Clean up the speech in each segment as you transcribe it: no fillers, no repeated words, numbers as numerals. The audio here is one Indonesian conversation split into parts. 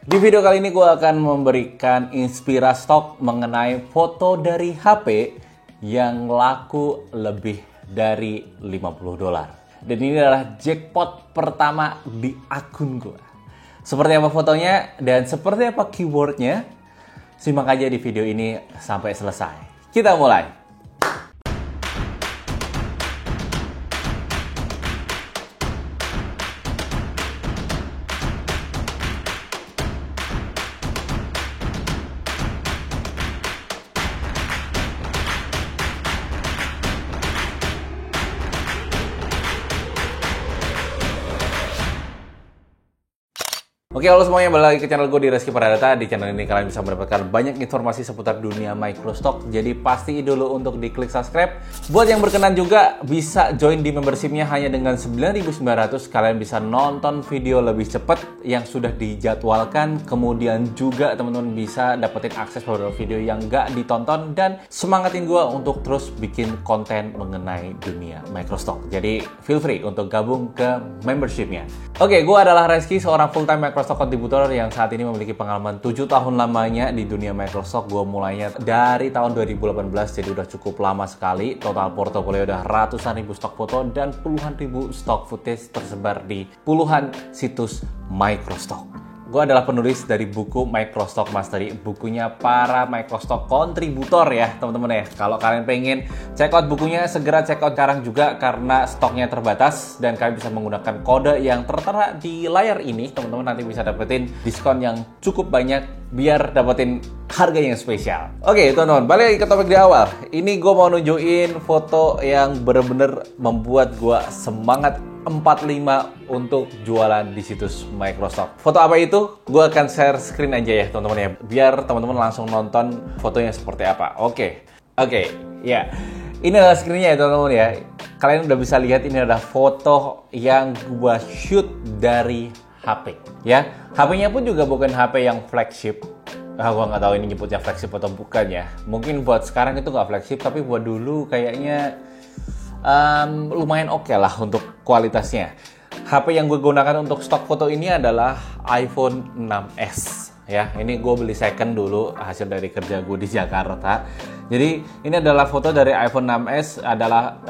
Di video kali ini gue akan memberikan inspirasi stok mengenai foto dari HP yang laku lebih dari $50. Dan ini adalah jackpot pertama di akun gue. Seperti apa fotonya dan seperti apa keywordnya, simak aja di video ini sampai selesai. Kita mulai. Oke, halo semuanya, balik lagi ke channel gue di Reski Pradata. Di channel ini kalian bisa mendapatkan banyak informasi seputar dunia microstock. Jadi pasti dulu untuk diklik subscribe. Buat yang berkenan juga bisa join di membershipnya hanya dengan 9.900. Kalian bisa nonton video lebih cepat yang sudah dijadwalkan. Kemudian juga teman-teman bisa dapetin akses beberapa video yang gak ditonton. Dan semangatin gue untuk terus bikin konten mengenai dunia microstock. Jadi feel free untuk gabung ke membershipnya. Oke, gue adalah Reski, seorang full-time microstock kontributor yang saat ini memiliki pengalaman 7 tahun lamanya di dunia microstock. Gue mulainya dari tahun 2018, jadi udah cukup lama sekali. Total portofolio udah ratusan ribu stok foto dan puluhan ribu stok footage tersebar di puluhan situs microstock. Gue adalah penulis dari buku Microstock Mastery, bukunya para microstock kontributor ya teman-teman ya. Kalau kalian pengen check out bukunya, segera check out sekarang juga karena stoknya terbatas dan kalian bisa menggunakan kode yang tertera di layar ini. Teman-teman nanti bisa dapetin diskon yang cukup banyak biar dapetin harga yang spesial. Oke teman-teman, balik lagi ke topik di awal. Ini gue mau nunjukin foto yang bener-bener membuat gue semangat 45 untuk jualan di situs Microstock. Foto apa itu? Gue akan share screen aja ya teman-teman ya, biar teman-teman langsung nonton fotonya seperti apa. Oke, ya. Ini adalah screennya ya teman-teman ya. Kalian udah bisa lihat ini adalah foto yang gue shoot dari HP. Ya, HP-nya pun juga bukan HP yang flagship. Gue nggak tahu ini nyebutnya flagship atau bukan ya. Mungkin buat sekarang itu nggak flagship, tapi buat dulu kayaknya lumayan oke lah untuk kualitasnya. HP yang gue gunakan untuk stok foto ini adalah iPhone 6s ya. Ini gue beli second dulu hasil dari kerja gue di Jakarta. Jadi ini adalah foto dari iPhone 6s, adalah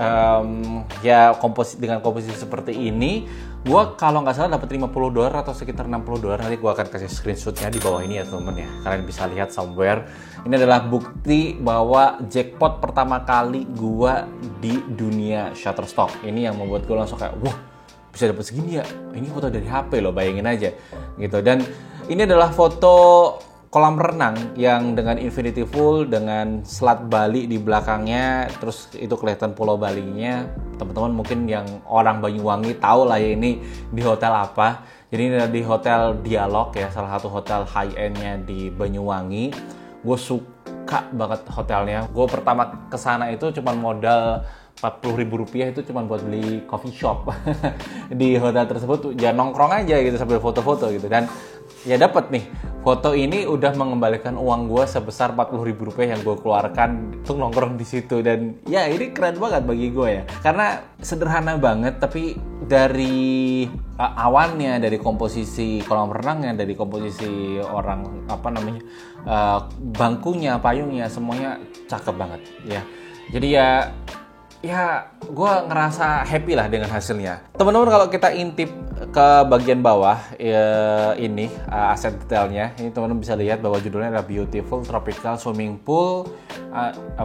ya dengan komposisi seperti ini. Gue kalau nggak salah dapat $50 atau sekitar $60. Nanti gue akan kasih screenshotnya di bawah ini ya teman-teman ya. Kalian bisa lihat somewhere. Ini adalah bukti bahwa jackpot pertama kali gue di dunia Shutterstock. Ini yang membuat gue langsung kayak, wah bisa dapat segini ya. Ini foto dari HP loh, bayangin aja gitu. Dan ini adalah foto kolam renang yang dengan infinity pool dengan selat Bali di belakangnya, terus itu kelihatan pulau Balinya. Teman-teman mungkin yang orang Banyuwangi tahu lah ya ini di hotel apa. Jadi ini di Hotel Dialog ya, salah satu hotel high end-nya di Banyuwangi. Gue suka banget hotelnya. Gue pertama kesana itu cuma modal Rp40.000 itu cuma buat beli coffee shop di hotel tersebut, ya nongkrong aja gitu sambil foto-foto gitu. Dan ya dapat nih, foto ini udah mengembalikan uang gue sebesar Rp40.000 yang gue keluarkan untuk nongkrong di situ. Dan ya ini keren banget bagi gue ya, karena sederhana banget tapi dari awannya, dari komposisi kolam renangnya, dari komposisi orang bangkunya, payungnya, semuanya cakep banget ya. Jadi ya gue ngerasa happy lah dengan hasilnya. Teman-teman kalau kita intip ke bagian bawah ini aset detailnya, ini teman-teman bisa lihat bahwa judulnya adalah Beautiful Tropical Swimming Pool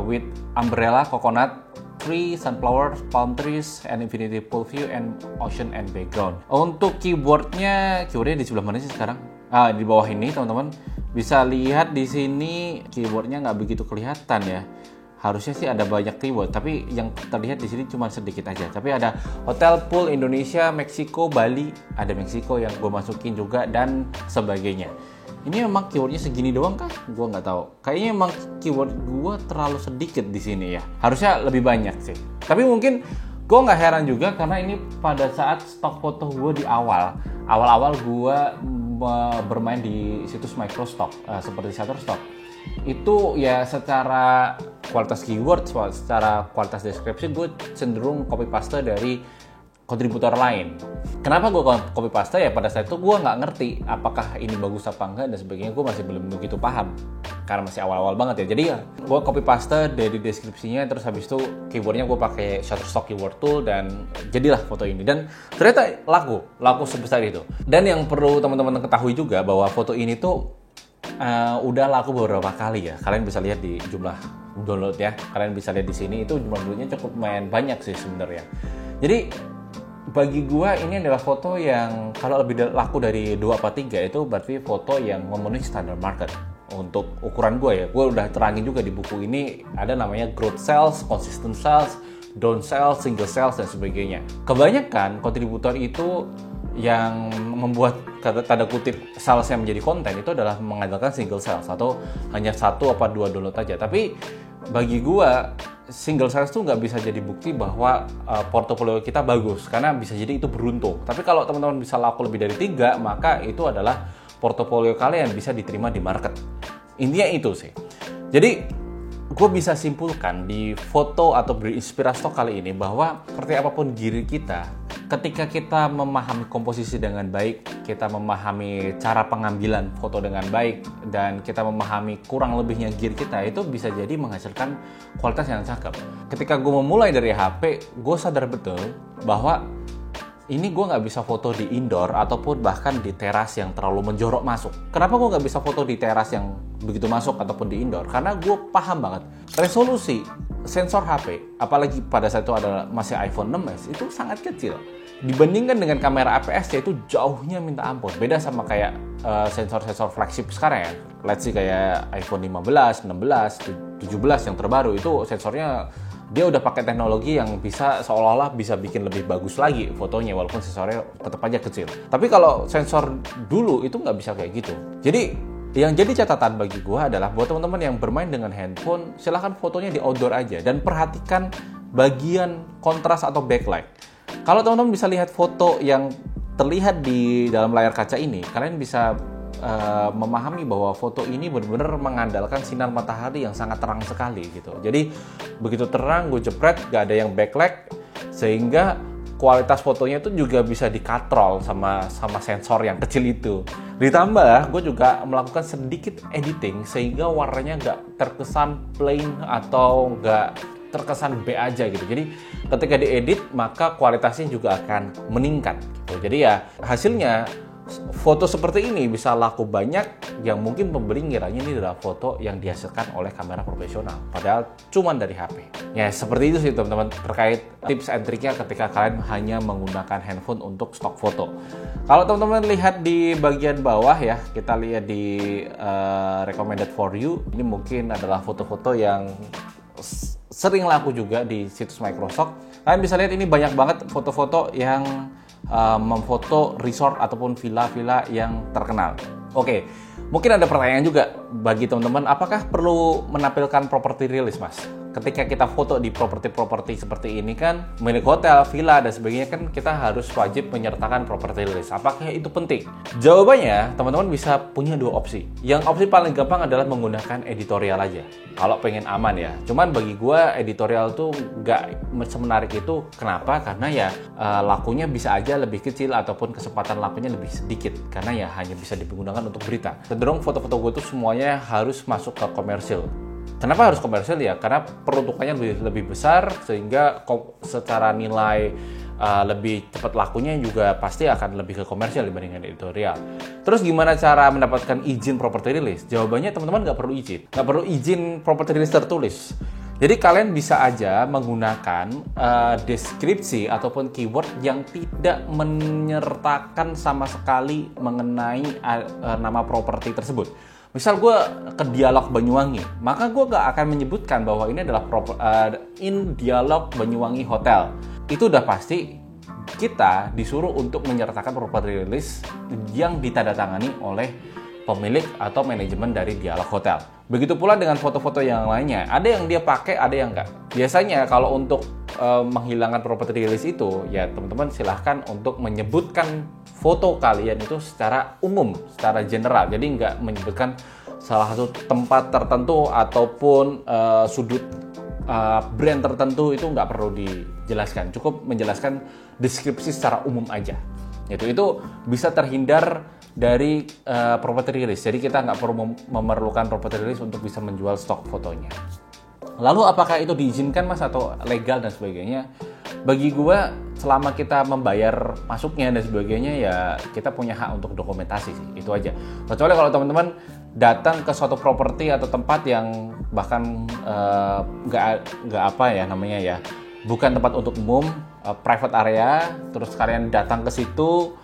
with Umbrella, Coconut Tree, Sunflower, Palm Trees, and Infinity Pool View, and Ocean and Background. Untuk keyboardnya di sebelah mana sih sekarang? Di bawah ini teman-teman bisa lihat di sini keyboardnya nggak begitu kelihatan ya. Harusnya sih ada banyak keyword, tapi yang terlihat di sini cuma sedikit aja. Tapi ada Hotel Pool Indonesia, Meksiko, Bali, ada Meksiko yang gue masukin juga dan sebagainya. Ini memang keywordnya segini doang kah? Gue nggak tahu. Kayaknya memang keyword gue terlalu sedikit di sini ya. Harusnya lebih banyak sih. Tapi mungkin gue nggak heran juga karena ini pada saat stok foto gue di awal-awal gue bermain di situs Microstock seperti Shutterstock. Itu ya secara kualitas keyword, secara kualitas deskripsi gue cenderung copy paste dari kontributor lain. Kenapa gue copy paste? Ya pada saat itu gue nggak ngerti apakah ini bagus apa enggak dan sebagainya. Gue masih belum begitu paham karena masih awal-awal banget ya. Jadi ya gue copy paste dari deskripsinya, terus habis itu keywordnya gue pakai Shutterstock keyword tool dan jadilah foto ini. Dan ternyata laku sebesar itu. Dan yang perlu teman-teman ketahui juga bahwa foto ini tuh udah laku beberapa kali ya. Kalian bisa lihat di jumlah download ya. Kalian bisa lihat di sini itu jumlah downloadnya cukup lumayan banyak sih sebenarnya. Jadi bagi gua ini adalah foto yang kalau lebih laku dari 2 apa 3 itu berarti foto yang memenuhi standar market. Untuk ukuran gua ya, gua udah terangin juga di buku ini ada namanya growth sales, consistent sales, down sales, single sales dan sebagainya. Kebanyakan kontributor itu yang membuat tanda kutip salesnya menjadi konten itu adalah mengandalkan single sales atau hanya 1 apa 2 download aja. Tapi bagi gua single sales tuh nggak bisa jadi bukti bahwa portofolio kita bagus, karena bisa jadi itu beruntung. Tapi kalau teman-teman bisa laku lebih dari 3, maka itu adalah portofolio kalian bisa diterima di market. Intinya itu sih. Jadi gue bisa simpulkan di foto atau berinspirasi stok kali ini bahwa seperti apapun diri kita, ketika kita memahami komposisi dengan baik, kita memahami cara pengambilan foto dengan baik, dan kita memahami kurang lebihnya gear kita, itu bisa jadi menghasilkan kualitas yang cakep. Ketika gue memulai dari HP, gue sadar betul bahwa ini gue nggak bisa foto di indoor ataupun bahkan di teras yang terlalu menjorok masuk. Kenapa gue nggak bisa foto di teras yang begitu masuk ataupun di indoor? Karena gue paham banget resolusi sensor HP, apalagi pada saat itu ada masih iPhone 6s, itu sangat kecil. Dibandingkan dengan kamera APS-nya itu jauhnya minta ampun. Beda sama kayak sensor-sensor flagship sekarang ya. Let's see kayak iPhone 15, 16, 17 yang terbaru itu sensornya dia udah pakai teknologi yang bisa seolah-olah bisa bikin lebih bagus lagi fotonya walaupun sensornya tetap aja kecil. Tapi kalau sensor dulu itu nggak bisa kayak gitu. Jadi yang jadi catatan bagi gue adalah buat teman-teman yang bermain dengan handphone, silahkan fotonya di outdoor aja dan perhatikan bagian kontras atau backlight. Kalau teman-teman bisa lihat foto yang terlihat di dalam layar kaca ini, kalian bisa memahami bahwa foto ini benar-benar mengandalkan sinar matahari yang sangat terang sekali gitu. Jadi begitu terang gue jepret, gak ada yang backlight, sehingga kualitas fotonya itu juga bisa dikatrol sama sensor yang kecil itu. Ditambah gue juga melakukan sedikit editing sehingga warnanya gak terkesan plain atau gak terkesan B aja gitu. Jadi ketika diedit maka kualitasnya juga akan meningkat gitu. Jadi ya hasilnya foto seperti ini bisa laku banyak, yang mungkin pembeli ngiranya ini adalah foto yang dihasilkan oleh kamera profesional, padahal cuman dari HP. Ya seperti itu sih teman-teman terkait tips and triknya ketika kalian hanya menggunakan handphone untuk stok foto. Kalau teman-teman lihat di bagian bawah ya, kita lihat di recommended for you, ini mungkin adalah foto-foto yang sering laku juga di situs Microsoft. Kalian bisa lihat ini banyak banget foto-foto yang memfoto resort ataupun villa-villa yang terkenal. Oke, mungkin ada pertanyaan juga bagi teman-teman, apakah perlu menampilkan property release, Mas? Ketika kita foto di properti-properti seperti ini kan, milik hotel, villa, dan sebagainya kan kita harus wajib menyertakan property release. Apakah itu penting? Jawabannya, teman-teman bisa punya 2 opsi. Yang opsi paling gampang adalah menggunakan editorial aja, kalau pengen aman ya. Cuman bagi gue, editorial tuh nggak semenarik itu. Kenapa? Karena ya lakunya bisa aja lebih kecil ataupun kesempatan lakunya lebih sedikit. Karena ya hanya bisa digunakan untuk berita. Cenderung foto-foto gue tuh semuanya harus masuk ke komersil. Kenapa harus komersil ya? Karena peruntukannya lebih besar sehingga secara nilai lebih cepat lakunya juga pasti akan lebih ke komersial dibandingkan editorial. Terus gimana cara mendapatkan izin property release? Jawabannya teman-teman nggak perlu izin. Nggak perlu izin property release tertulis. Jadi kalian bisa aja menggunakan deskripsi ataupun keyword yang tidak menyertakan sama sekali mengenai nama properti tersebut. Misal gue ke Dialog Banyuwangi, maka gue gak akan menyebutkan bahwa ini adalah in Dialog Banyuwangi Hotel. Itu udah pasti kita disuruh untuk menyertakan property release yang ditandatangani oleh pemilik atau manajemen dari Dialog Hotel. Begitu pula dengan foto-foto yang lainnya. Ada yang dia pakai, ada yang enggak. Biasanya kalau untuk menghilangkan property release itu, ya teman-teman silahkan untuk menyebutkan foto kalian itu secara umum, secara general. Jadi nggak menyebutkan salah satu tempat tertentu ataupun sudut brand tertentu, itu nggak perlu dijelaskan. Cukup menjelaskan deskripsi secara umum aja. Itu bisa terhindar dari property release. Jadi kita nggak perlu memerlukan property release untuk bisa menjual stok fotonya. Lalu apakah itu diizinkan Mas atau legal dan sebagainya? Bagi gue, selama kita membayar masuknya dan sebagainya, ya kita punya hak untuk dokumentasi sih, itu aja. Kecuali kalau teman-teman datang ke suatu properti atau tempat yang bahkan nggak apa ya namanya ya, bukan tempat untuk umum, private area, terus kalian datang ke situ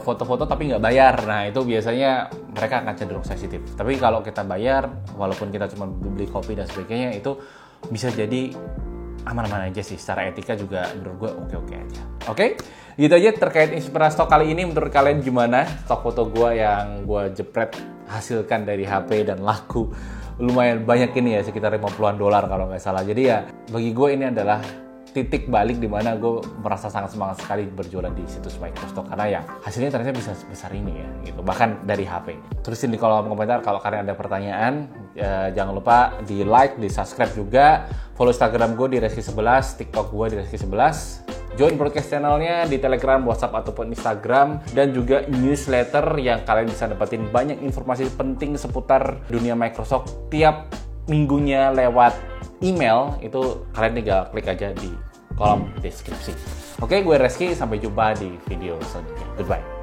foto-foto tapi nggak bayar, nah itu biasanya mereka akan cenderung sensitif. Tapi kalau kita bayar, walaupun kita cuma beli kopi dan sebagainya, itu bisa jadi aman-aman aja sih. Secara etika juga menurut gue oke-oke aja. Oke, gitu aja terkait inspirasi stok kali ini. Menurut kalian gimana stok foto gue yang gue jepret hasilkan dari HP dan laku lumayan banyak ini ya, sekitar $50-an kalau nggak salah. Jadi ya bagi gue ini adalah titik balik di mana gue merasa sangat semangat sekali berjualan di situs Microstock, karena ya hasilnya ternyata bisa sebesar ini ya gitu, bahkan dari HP. Tulisin di kolom komentar kalau kalian ada pertanyaan. Jangan lupa di like, di subscribe juga, follow Instagram gue di Reski11, TikTok gue di Reski11, join broadcast channelnya di Telegram, WhatsApp ataupun Instagram, dan juga newsletter yang kalian bisa dapetin banyak informasi penting seputar dunia Microsoft tiap minggunya lewat email. Itu kalian tinggal klik aja di kolom deskripsi. Oke, gue Reski, sampai jumpa di video selanjutnya. Goodbye.